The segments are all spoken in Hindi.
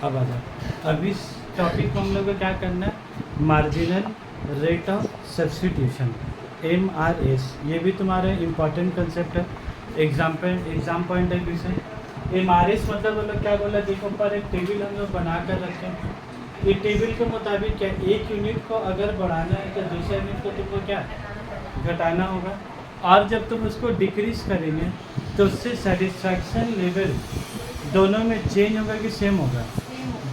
अब आ जाओ। अब इस टॉपिक को हम लोग को क्या करना है, marginal rate of substitution, MRS। ये भी तुम्हारा इम्पॉर्टेंट कंसेप्ट है, एग्जाम पॉइंट ऑफ व्यू से। MRS मतलब हम लोग क्या बोला, देखो पर एक टेबल हम लोग बना कर रखे हैं। ये टेबल के मुताबिक क्या, एक यूनिट को अगर बढ़ाना है तो दूसरे यूनिट को तुमको क्या घटाना होगा, और जब तुम उसको डिक्रीज करेंगे तो उससे सेटिस्फैक्शन लेवल दोनों में चेंज होगा कि सेम होगा,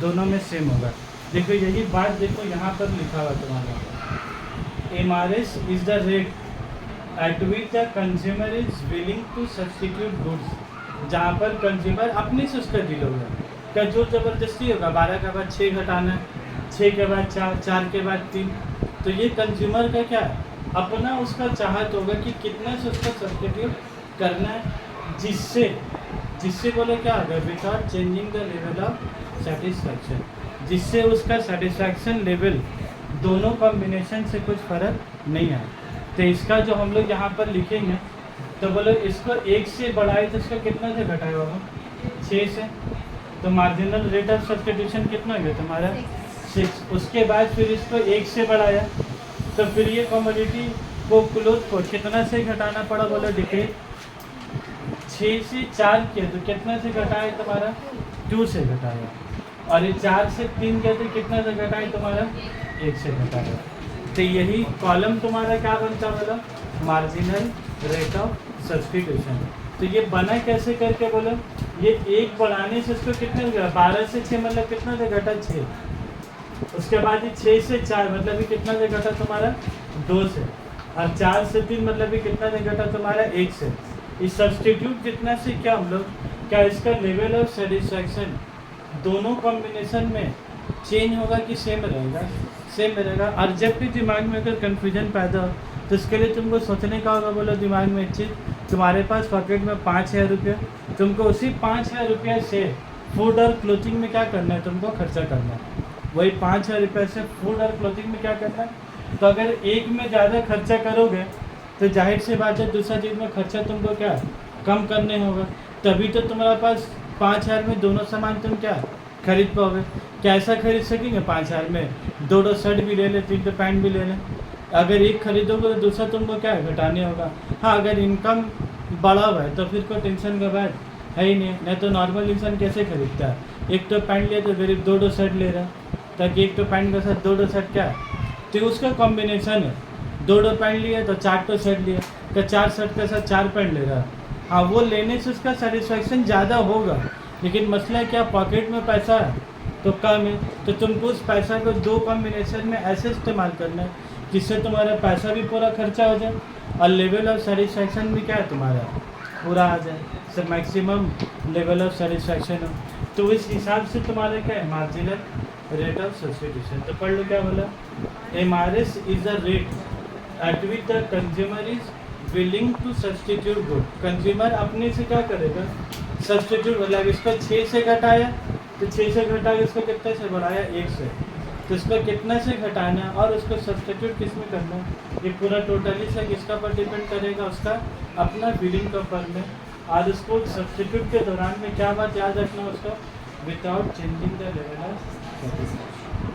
दोनों में सेम होगा। देखो यही बात देखो यहाँ पर लिखा हुआ तुम्हारा, MRS is the rate at which the consumer is willing to substitute goods, जहाँ पर कंज्यूमर अपने से उसका डील होगा, क्या जो ज़बरदस्ती होगा, 12 के बाद 6 घटाना, 6 के बाद 4, 4 के बाद 3, तो ये कंज्यूमर का क्या है, अपना उसका चाहत होगा कि कितना से उसका सब्स्टिट्यूट करना है, जिससे बोले क्या होगा, without changing the level of satisfaction, जिससे उसका सेटिस्फैक्शन लेवल दोनों कॉम्बिनेशन से कुछ फ़र्क नहीं आए। तो इसका जो हम लोग यहाँ पर लिखेंगे, तो बोलो इसको 1 से बढ़ाए तो इसको कितना से घटाए बाबा, 6 से, तो मार्जिनल रेट ऑफ सब्स्टिट्यूशन कितना हो गया तुम्हारा 6। उसके बाद फिर इसको 1 से बढ़ाया, तो फिर ये कमोडिटी को क्लोथ को कितना से घटाना पड़ा, बोलो डिक्रीज, 6 से 4 किया तो कितना से घटाया तुम्हारा 2 से घटाया, और ये 4 से 3 किया तो कितना से घटाया तुम्हारा 1 से घटाया। तो यही कॉलम तुम्हारा क्या बनता बोला, मार्जिनल रेट ऑफ सब्स्टिट्यूशन। तो ये बना कैसे करके बोलो, ये 1 बढ़ाने से उसको कितने हो गया, 12 से 6 मतलब कितना से घटा 6, उसके बाद ये 6 से 4 मतलब ये कितना से घटा तुम्हारा 2 से, और 4 से 3 मतलब ये कितना से घटा तुम्हारा 1 से। इस सब्स्टिट्यूट जितना से क्या हम लोग क्या इसका लेवल ऑफ सेटिस्फैक्शन दोनों कॉम्बिनेशन में चेंज होगा कि सेम रहेगा, सेम रहेगा। और जब भी दिमाग में अगर कन्फ्यूजन पैदा हो तो इसके लिए तुमको सोचने का होगा, बोलो दिमाग में एक चीज़, तुम्हारे पास पॉकेट में 5,000 रुपये, तुमको उसी 5,000 रुपये से फूड और क्लोथिंग में क्या करना है, तुमको खर्चा करना है। वही 5,000 रुपये से फूड और क्लोथिंग में क्या करना है, तो अगर एक में ज़्यादा खर्चा करोगे तो जाहिर सी बात है दूसरा चीज़ में खर्चा तुमको क्या कम करने होगा, तभी तो तुम्हारे पास 5,000 में दोनों सामान तुम क्या खरीद पाओगे। क्या ऐसा खरीद सकेंगे 5,000 में 2 शर्ट भी ले लें, 3 पैंट भी ले लें, अगर एक खरीदोगे तो दूसरा तुमको क्या घटाने होगा। हाँ, अगर इनकम बढ़ा हुआ है तो फिर कोई टेंशन का बात है ही नहीं तो नॉर्मल इंसान कैसे खरीदता है, एक तो पैंट लिया तो फिर 2 शर्ट ले रहा, ताकि एक तो पैंट के साथ 2 शर्ट क्या है, तो उसका कॉम्बिनेशन है, 2 पैंट लिया तो 4 शर्ट लिया, तो 4 शर्ट के साथ 4 पैंट ले रहा। हाँ, वो लेने से उसका सेटिस्फैक्शन ज़्यादा होगा, लेकिन मसला क्या, पॉकेट में पैसा है तो कम है, तो तुमको उस पैसा को 2 कॉम्बिनेशन में ऐसे इस्तेमाल करना है जिससे तुम्हारा पैसा भी पूरा खर्चा हो जाए और लेवल ऑफ सेटिस्फैक्शन भी क्या है तुम्हारा पूरा आ जाए, सब मैक्सिमम लेवल ऑफ सेटिस्फैक्शन हो। तो इस हिसाब से तुम्हारा क्या है, मार्जिनल रेट ऑफ सब्स्टिट्यूशन। तो पढ़ लो क्या बोला, MRS is the rate at which the consumer is willing to substitute good. Consumer अपने से क्या करेगा, सब्स्टिट्यूट, मतलब इसको 6 से घटाया तो 6 से घटा के इसको कितने से बढ़ाया 1 से, तो इसको कितना से घटाना है और उसको सब्स्टिट्यूट किस में करना है, ये पूरा टोटली से किसका पर डिपेंड करेगा, उसका अपना बिलिंग का पर में। और उसको सब्स्टिट्यूट के दौरान में क्या बात याद रखना, उसका without changing the level of satisfaction.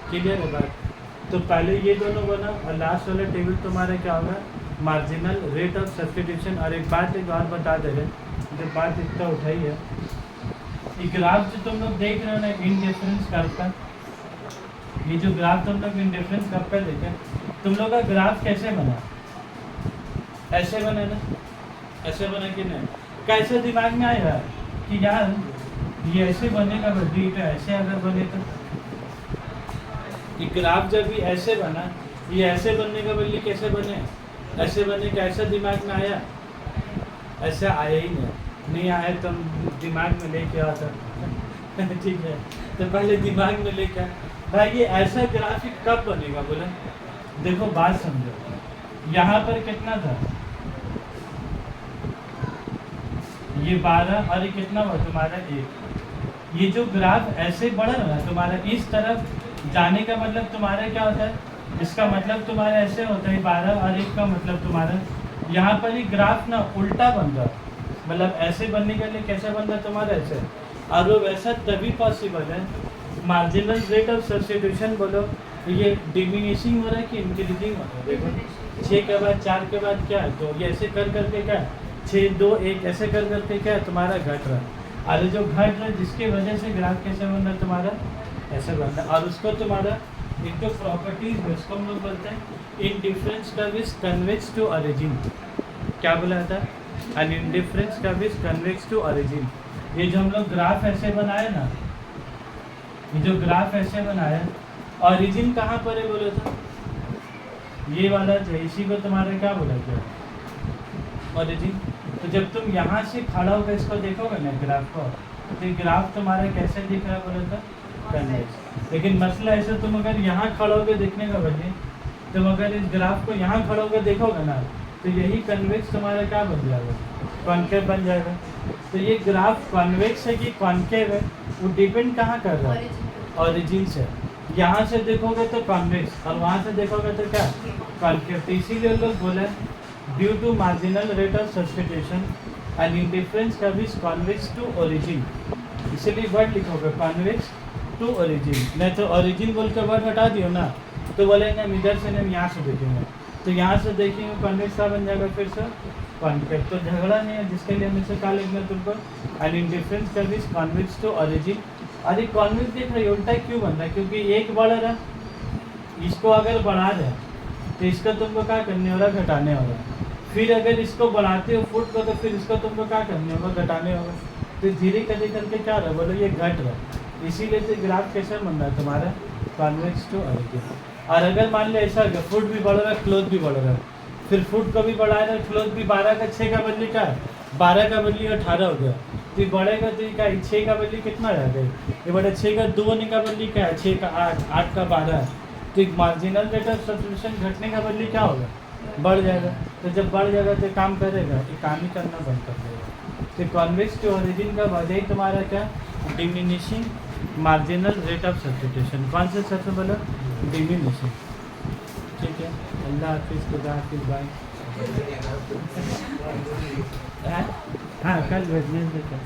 Clear है बात। तो पहले ये दोनों बना और लास्ट वाला टेबल तुम्हारा क्या होगा, मार्जिनल रेट ऑफ सब्स्टिट्यूशन। और एक और बता दे रहे, जो बात इतना उठाई है, ये ग्राफ जो तुम लोग देख रहे हो ना इंडिफरेंस कर्व का, ये जो ग्राफ तुम लोग इंडिफरेंस कर्व का देखे, तुम लोग का ग्राफ कैसे बना, ऐसे बना ना, ऐसे बना कि नहीं, कैसे दिमाग में आया कि यार ये ऐसे बनेगा, बड्डी पे ऐसे अगर बने तो ये ग्राफ जब भी ऐसे बना, ये ऐसे बनने का बल्कि कैसे बने, ऐसे बने, कैसा दिमाग में आया, ऐसा आया ही नहीं आया तो दिमाग में लेके आता ठीक है, तो पहले दिमाग में लेके भाई ये ऐसा ग्राफिक कब बनेगा, बोला देखो बात समझो, यहाँ पर कितना था, ये 12 और ये कितना हुआ तुम्हारा 1। ये जो ग्राफ ऐसे बढ़ा ना तुम्हारा इस तरफ जाने का मतलब तुम्हारा क्या होता है, इसका मतलब तुम्हारा ऐसे होता है 12 और 1 का मतलब तुम्हारा यहाँ पर ही ग्राफ ना उल्टा बन रहा, मतलब ऐसे बनने के लिए कैसे बन रहा तुम्हारा ऐसे, और वो वैसा तभी पॉसिबल है। मार्जिनल रेट ऑफ सब्स्टिट्यूशन बोलो, ये डिमिनिशिंग हो रहा है कि इंक्रीजिंग हो रहा है? देखो 6 के बाद 4 के बाद क्या है, तो ये ऐसे कर करके क्या है 6 2 1 ऐसे कर करके क्या है तुम्हारा घट रहा है। और जो घट रहा है जिसकी वजह से ग्राफ कैसे बन रहा है तुम्हारा, ऐसे बन रहा है। और उसको तुम्हारा एक तो प्रॉपर्टीज है, उसको हम लोग बोलते हैं indifference curve is convex to origin. क्या बोला था? An indifference curve is convex to origin. ये जो हम लोग ग्राफ ऐसे बनाए ना, ये जो ग्राफ ऐसे बनाया, ओरिजिन कहाँ पर है बोलो तो? ये वाला जो इसी को तुम्हारा क्या बोला गया, ओरिजिन। तो जब तुम यहाँ से खड़ा होकर इसको देखोगे ना ग्राफ को, तो ये ग्राफ तुम्हारा कैसे दिख रहा है बोलो तो? कन्वेक्स। लेकिन मसला ऐसा, तुम अगर यहाँ खड़ा होकर देखने का बजे, तुम अगर इस ग्राफ को यहाँ खड़ा होकर देखोगे ना, तो यही कन्वेक्स तुम्हारा क्या बन जाएगा, कॉन्केव बन जाएगा। तो ये ग्राफ कॉन्वेक्स है कि कॉन्केव है, वो डिपेंड कहाँ कर रहा है, ओरिजिन से। यहाँ से देखोगे तो कॉन्वेक्स, और वहाँ से देखोगे तो क्या, कॉन्केव। तो इसीलिए लोग बोले due to marginal rate of substitution and indifference curve is convex to origin. इसीलिए वर्ड लिखोगे कॉन्वेक्स टू ओरिजिन। नहीं तो ओरिजिन बोल कर वर्ड हटा दियो ना, तो बोलेंगे हम इधर से नहीं, हम यहाँ से देखेंगे, तो यहाँ से देखेंगे कॉन्वेक्स का बन जाएगा फिर से कॉन्केव। तो झगड़ा नहीं है, जिसके लिए हमें से क्या लिखना है तुमको, and indifference curve is convex to origin. और ये कॉन्वेक्स देख रहे हो उल्टा क्यों बन रहा है, क्योंकि एक बढ़ रहा, इसको अगर बढ़ा रहे तो इसका तुमको क्या करने हो रहा, घटाने होगा। फिर अगर इसको बढ़ाते हो फुट को, तो फिर इसको तुमको क्या करने होगा, घटाने होगा। तो धीरे धीरे करके क्या रहा, बोलो ये घट रहा है। इसीलिए तो ग्राफ कैसे बन रहा है तुम्हारा, कॉन्वेक्स टू ओरिजिन। और अगर मान लो ऐसा हो फुट भी बढ़ रहा है, क्लोज भी बढ़ रहा है, फिर फुट को भी बढ़ा रहा है, क्लोज भी 12 का 6 का बदली क्या है, 12 का बदली 18 हो गया। तो ये बढ़ेगा तो ये क्या, 6 का बदली कितना रह गया, ये बड़ा 6 का 2 होने का बदली क्या है, 6 का 8, 8 का 12 है। तो एक मार्जिनल रेट ऑफ सब्स्टिट्यूशन घटने का बदली क्या होगा, बढ़ जाएगा। तो जब बढ़ जाएगा तो काम करेगा, ये काम ही करना बंद कर देगा। तो कॉन्वेक्स टू ओरिजिन का वजह ही तुम्हारा क्या, diminishing marginal rate of substitution. कौन से सबसे बोलो, डिमिनिशिंग। ठीक है, अल्लाह हाफिज़, खुदा हाफिज़, बाय। हाँ कल वेडनेसडे का